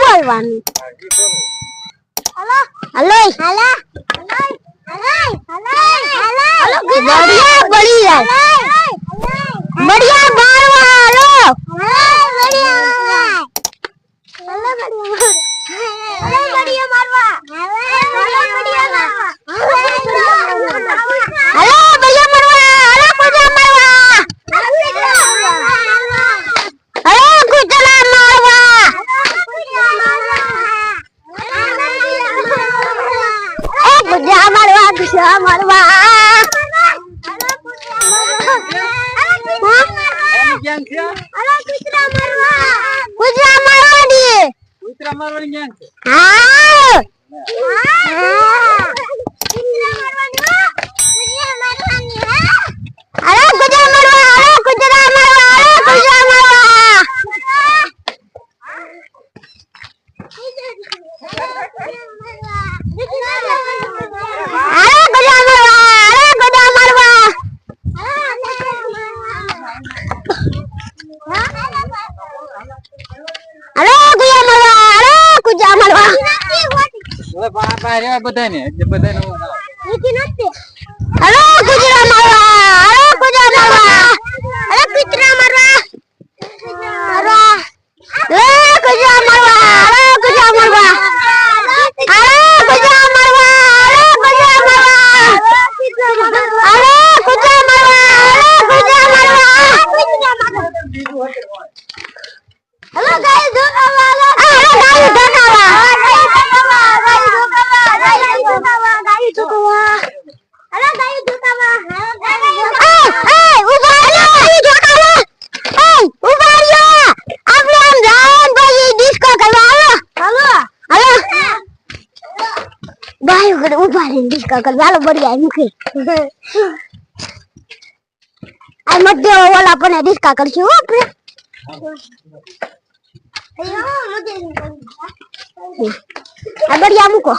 બોલવાનું. Hello hello बढ़िया बढ़िया बढ़िया मारवा हेलो बढ़िया मारवा हेलो बढ़िया मारवा हेलो बढ़िया मारवा हेलो कुछ मारवा हेलो कुछ मारवा गुजा मारवा गुजा मारवा गुजा मारवा दिए કૂતરા મારવાની જ્ઞાન છે हाँ अरे गुजा मारवा अरे गुजरा मारवा अरे गुजा मारवा अरे गुजा मारवा अरे गुजा मारवा अरे गुजा मारवा अरे गुजा मारवा હવે બહાર આવ્યા બધાને એટલે બધાને अरे गुजरा मारवा अरे गुजा मारवा अरे पितरा मारवा अरे गुजा मारवा अरे गुजा मारवा अरे गुजा मारवा अरे गुजा मारवा अरे गुजा मारवा अरे गुजा मारवा हेलो गाइस धोखावा अरे गाइस धोखावा गाइस धोखावा अरे गाइस धोखावा ए उभा गाइस धोखावा ए उभा આપણે આમ જાન ભાઈ ડિસ્કો કરવા હાલો હાલો ભાઈ ઘરે ઉભા રહીને ડિસ્કો કરવા હાલો બઢિયા મુકે આ મધ્ય ઓલા પણ ડિસ્કો કરશું હો આપણે આ બઢિયા મૂકો